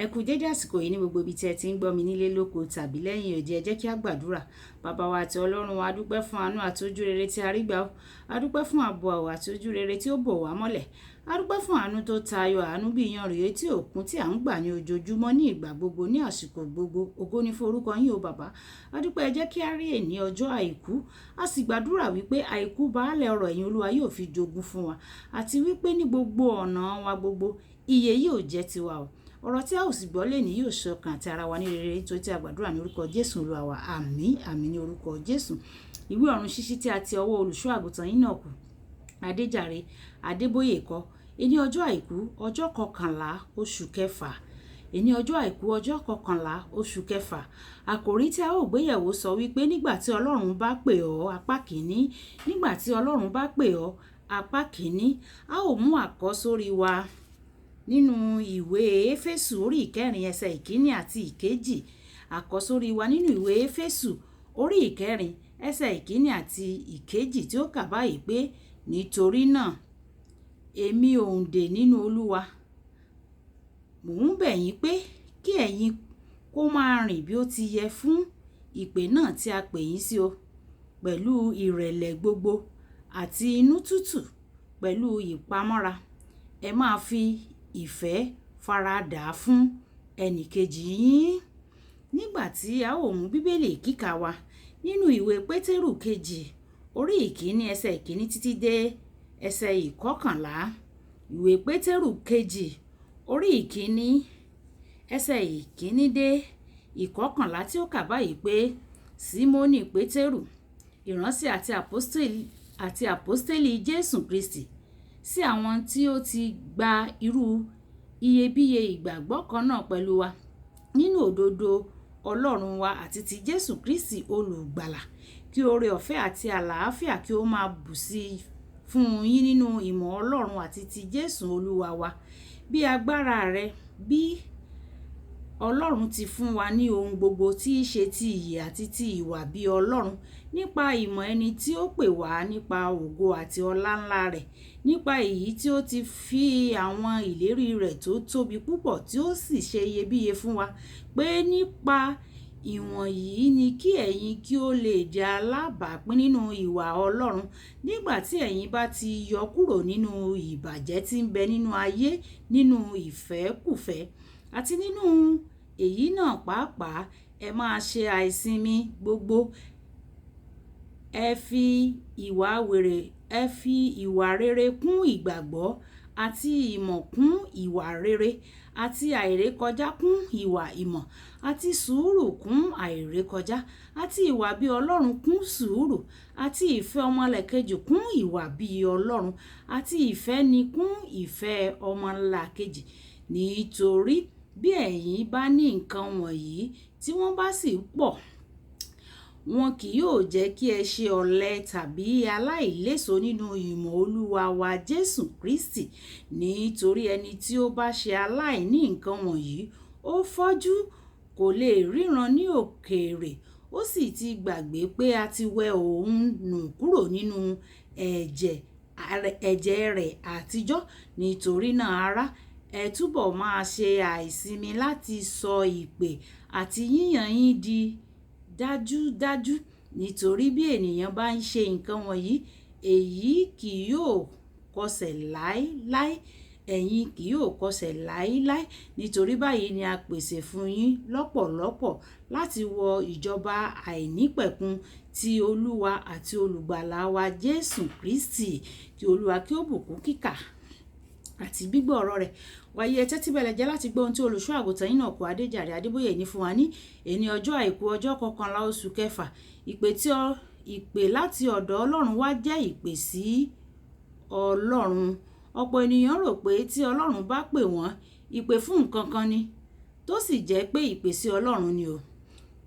Ẹ kú dédé àsìkò yìí ní gbogbo ibi tí ẹ ti ń gbọ́ mi nílé lóko tàbí lẹ́yìn odi. Ẹ jẹ́ kí a gbàdúrà. Bàbá wa àti Ọlọ́run wa, a dúpẹ́ fún àánú àti ojú rere tí a rí gbà ó. A dúpẹ́ fún ààbò àwọ̀ àti ojú rere tí ó bò wá mọ́lẹ̀. A dúpẹ́ fún àánú tó tayọ, àánú bí iyanrìn etí òkun tí à ń gbà ní ojoojúmọ́ ní ìgbà gbogbo ní àsìkò gbogbo. Ògo ni fún orúkọ yín o bàbá. A dúpẹ́, ẹ jẹ́ kí a rí èní ọjọ́ àìkú. A sì gbàdúrà wípé àìkú baálẹ̀ ọrọ̀ ẹ̀yin Olúwa yóò fi jogún fún wa, àti wípé ní gbogbo ọ̀nà wa gbogbo iye yóò jẹ́ tiwa o. Ọ̀rọ̀ tí a ò sì gbọ́ lẹ́ni yóò ṣọkàn àti ara wa ní rere, tó tí a gbàdúrà ní orúkọ Jésù Olúwa wa. Àmín àmín ní orúkọ Jésù. Ìwé ọ̀run ṣíṣí tí a ti ọwọ́ olùṣọ́ àgùntàn Enoch Adeboye kọ. Ení ọjọ́ àìkú ọjọ́ kọkànlá oṣù kẹfà. Ení ọjọ́ àìkú ọjọ́ kọkànlá oṣù kẹfà. Àkòrí tí a ó gbéyẹ̀wò sọ wípé nígbà tí Ọlọ́run bá pè ọ́, apá kìíní. Nígbà tí Ọlọ́run bá pè ọ́, apá kìíní. A ó mú àkọ́sórí wa nínú ìwé Éfésù orí ìkẹrin ẹsẹ̀ ìkíní àti ìkejì. Àkọ́sórí wa nínú ìwé Éfésù orí ìkẹrin ẹsẹ̀ ìkíní àti ìkejì tí ó kà báyìí pé, nítorí náà èmi òǹdè nínú Olúwa, mò ń bẹ̀ yín pé kí ẹ̀yin kó máa rìn bí ó ti yẹ fún ìpè náà tí a pè yín sí o, pẹ̀lú ìrẹ̀lẹ̀ gbogbo àti inú tútù, pẹ̀lú ìpamọ́ra. Ẹ máa fi ìfẹ́ faradà fún ẹnìkejì yín. Nígbà tí a ó mú bíbélì kíkà wa nínú ìwé Pétérù kejì orí ìkíní ẹsẹ̀ ìkíní títí dé ẹsẹ̀ ìkọkànlá. Ìwé Pétérù kejì orí ìkíní ẹsẹ̀ ìkíní dé ìkọkànlá tí ó kà báyìí pé, Símónì Pétérù, ìránṣẹ́ àti àpọ́stélì Jésù Kristi, sí àwọn tí ó ti gba irú iyebíye ìgbàgbọ́ kan náà pẹ̀lú wa nínú òdodo Ọlọ́run wa àti ti Jésù Kristi olùgbàlà, kí oore ọ̀fẹ́ àti àlàáfíà kí ó máa bù sí fún yín nínú ìmọ̀ Ọlọ́run àti ti Jésù Olúwa wa. Bí agbára rẹ̀ bí Ọlọ́run ti fún wa ní ohun gbogbo tí í ṣe ti ìyè àti ti ìwà bí Ọlọ́run, nípa ìmọ̀ ẹni tí ó pè wá nípa ògo àti ọlá ńlá rẹ̀, nípa èyí tí ó ti fi àwọn ìlérí rẹ̀ tó tóbi púpọ̀ tí ó sì ṣe iyebíye fún wa, pé nípa ìwọ̀nyí ni kí ẹ̀yin kí ó lè jẹ́ alábàápín nínú ìwà Ọlọ́run, nígbà tí ẹ̀yin bá ti yọ kúrò nínú ìbàjẹ́ tí ń bẹ nínú ayé, nínú ìfẹ́kùfẹ́. Àti nínú èyí náà pàápàá ẹ máa ṣe àìsinmi gbogbo. Ẹ fi ìwà rere kún ìgbàgbọ́, àti ìmọ̀ kún ìwà rere, àti àìrékọjá kún ìwà ìmọ̀, àti sùúrù kún àìrékọjá, àti ìwà bí Ọlọ́run kún sùúrù, àti ìfẹ́ ọmọlàkejì kún ìwà bí Ọlọ́run, àti ìfẹ́ ni kún ìfẹ́ ọmọlàkejì. Nítorí bí ẹ̀yin bá ní nǹkan wọ̀nyí tí wọ́n bá sì pọ̀, wọn kì yóò jẹ́ kí ẹ ṣe ọ̀lẹ tàbí aláìléso nínú ìmọ̀ Olúwa wa Jésù Kristi. Nítorí ẹni tí ó bá ṣe aláìní nǹkan wọ̀nyí, ó fọ́jú, kò lè ríran ní òkèèrè, ó sì ti gbàgbé pé a ti wẹ òun nù kúrò nínú ẹ̀jẹ̀ rẹ̀ àtijọ́. Nítorí náà ará, ẹ túbọ̀ máa ṣe àìsinmi láti sọ ìpè àti yíyàn yín di dájúdájú. Nítorí bí ènìyàn bá ń ṣe nǹkan wọ̀nyí, èyí kì yóò kọsẹ̀ láéláé. Ẹ̀yin kì yóò kọsẹ̀ láéláé. Nítorí báyìí ni a pèsè fún yín lọ́pọ̀lọpọ̀ láti wọ ìjọba àìnípẹ̀kun ti Olúwa àti olùgbàlà wa Jésù Kristi. Kí Olúwa kí ó bùkún kíkà àti gbígbọ́ ọ̀rọ̀ rẹ̀. Wàyí ẹ tẹ́tí bẹ̀lẹ̀ jẹ́ láti gbọ́ ohun tí olùṣọ́ àgùntàn Enoch Adeboye ní fún wa ní ẹni ọjọ́ àìkú ọjọ́ kọkànlá oṣù kẹfà. Ìpè láti ọ̀dọ̀ Ọlọ́run wá jẹ́ ìpè sí Ọlọ́run. Ọ̀pọ̀ ènìyàn rò pé tí Ọlọ́run bá pè wọ́n, ìpè fún nǹkan kan ni, tó sì jẹ́ pé ìpè sí Ọlọ́run ni o.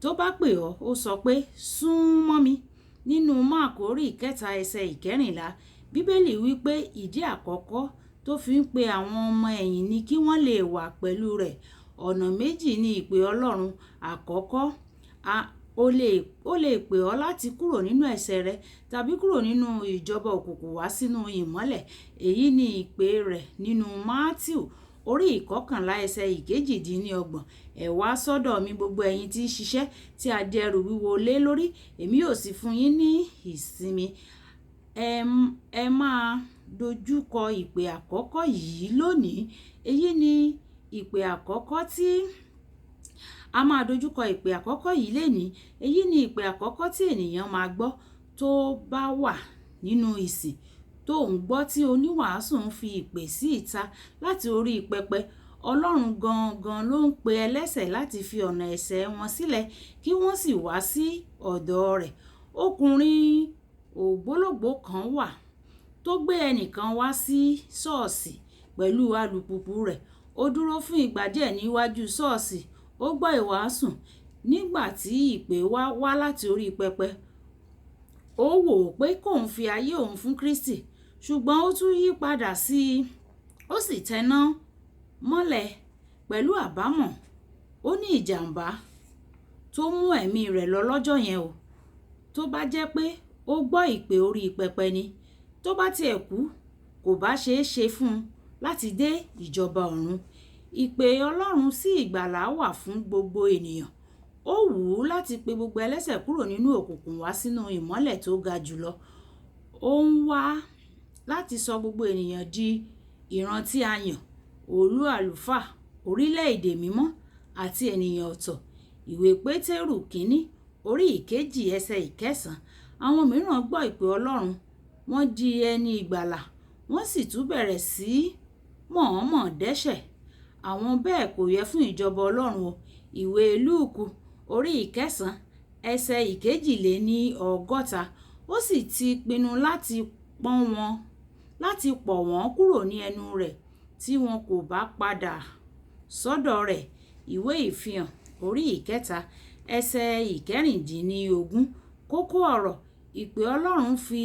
Tó bá pè ọ́, ó sọ pé, sún mọ́ mi. Nínú Máàkù orí ìkẹta ẹsẹ̀ ìkẹrìnlá, Bíbélì wí pé ìdí àkọ́kọ́ tó fi ń pe àwọn ọmọ ẹ̀yìn ni kí wọ́n lè wà pẹ̀lú rẹ̀. Ọ̀nà méjì ni ìpè Ọlọ́run. Àkọ́kọ́, ó lè pè ọ́ láti kúrò nínú ẹ̀ṣẹ̀ rẹ tàbí kúrò nínú ìjọba òkùnkùn wá sínú ìmọ́lẹ̀. Èyí ni ìpè rẹ̀ nínú Mátíù orí ìkọkànlá ẹsẹ̀ ìkejìdínlọ́gbọ̀n. Ẹ wá sọ́dọ̀ mi gbogbo ẹ̀yin tí ń ṣiṣẹ́ tí a di ẹrù wíwo lé lórí, èmi yóò sì fún yín ní ìsinmi. Ẹ máa dojúkọ ìpè àkọ́kọ́ yìí lónìí. Èyí ni ìpè àkọ́kọ́ tí a máa dojúkọ ìpè àkọ́kọ́ yìí lénìí. Èyí ni ìpè àkọ́kọ́ tí ènìyàn máa gbọ́ tó bá wà nínú ìsìn tó ń gbọ́ tí oníwàásù ń fi ìpè sí ìta láti orí pẹpẹ. Ọlọ́run gangan ló ń pe ẹlẹ́ṣẹ̀ láti fi ọ̀nà ẹ̀ṣẹ̀ wọn sílẹ̀ kí wọ́n sì wá sí ọ̀dọ̀ rẹ̀. Ọkùnrin ògbólógbòó kan wà tó gbé ẹnìkan wá sí ṣọ́ọ̀ṣì pẹ̀lú alùpùpù rẹ̀. Ó dúró fún ìgbà díẹ̀ níwájú ṣọ́ọ̀ṣì. Ó gbọ́ ìwàásù. Nígbà tí ìpè wá láti orí pẹpẹ, ó wò ó pé kóun fi ayé òun fún Kristi, ṣùgbọ́n ó tún yí padà sí i. Ó sì tẹná mọ́lẹ̀ pẹ̀lú àbámọ̀. Ó ní ìjàmbá tó mú ẹ̀mí rẹ̀ lọ lọ́jọ́ yẹn o. Tó bá jẹ́ pé ó gbọ́ ìpè orí pẹpẹ ni, tó bá tiẹ̀ kú, kò bá ṣeé ṣe fún un láti dé ìjọba ọ̀run. Ìpè Ọlọ́run sí ìgbàlà wà fún gbogbo ènìyàn. Ó wù ú láti pe gbogbo ẹlẹ́ṣẹ̀ kúrò nínú òkùnkùn wá sínú ìmọ́lẹ̀ tó ga jùlọ. Ó ń wá láti sọ gbogbo ènìyàn di ìran tí a yàn, òòlù àlùfáà, orílẹ̀-èdè mímọ́ àti ènìyàn ọ̀tọ̀. Ìwé Pétérù kínní orí ìkejì ẹsẹ̀ ìkẹsàn-án. Àwọn mìíràn gbọ́ ìpè Ọlọ́run, wọ́n di ẹni ìgbàlà, wọ́n sì tún bẹ̀rẹ̀ sí mọ̀ọ́mọ̀ dẹ́ṣẹ̀. Àwọn bẹ́ẹ̀ kò yẹ fún ìjọba Ọlọ́run o. Ìwé Lúùkù orí ìkẹsàn-án ẹsẹ̀ ìkejìléníọgọ́ta. Ó sì ti pinnu láti pọ̀ wọ́n kúrò ní ẹnu rẹ̀ tí wọn kò bá padà sọ́dọ̀ rẹ̀. Ìwé Ìfihàn orí ìkẹta ẹsẹ̀ ìkẹrìndínlógún. Kókó ọ̀rọ̀: ìpè Ọlọ́run fi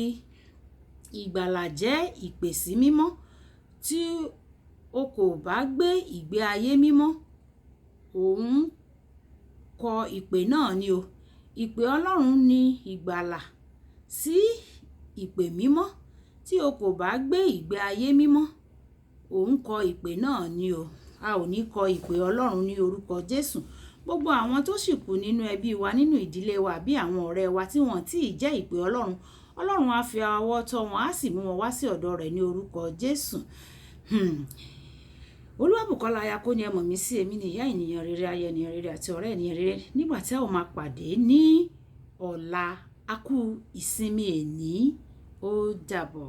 ìgbàlà jẹ́ ìpè sí mímọ́. Tí o kò bá gbé ìgbé ayé mímọ́, òun kọ ìpè náà ni o. Ìpè Ọlọ́run ní ìgbàlà sí ìpè mímọ́. Tí o kò bá gbé ìgbé ayé mímọ́, òun kọ ìpè náà ni o. A ò ní kọ ìpè Ọlọ́run ní orúkọ Jésù. Gbogbo àwọn tó sì kù nínú ẹbí wa, nínú ìdílé wa bí àwọn ọ̀rẹ́ wa tí wọ́n tí ì jẹ́ ìpè Ọlọ́run, Ọlọ́run á fi ọwọ́ tọ́ wọn, á sì mú wọn wá sí ọ̀dọ̀ rẹ̀ ní orúkọ Jésù. Olúwàbùkọ́lá Ayakóni ẹ mọ̀ mí sí, èmi ni ìyá ènìyàn rere, aya ènìyàn rere àti ọ̀rẹ́ ènìyàn rere. Nígbà tí a ó máa pàdé ní ọ̀la, a kú ìsinmi èní. Ó dàbọ̀.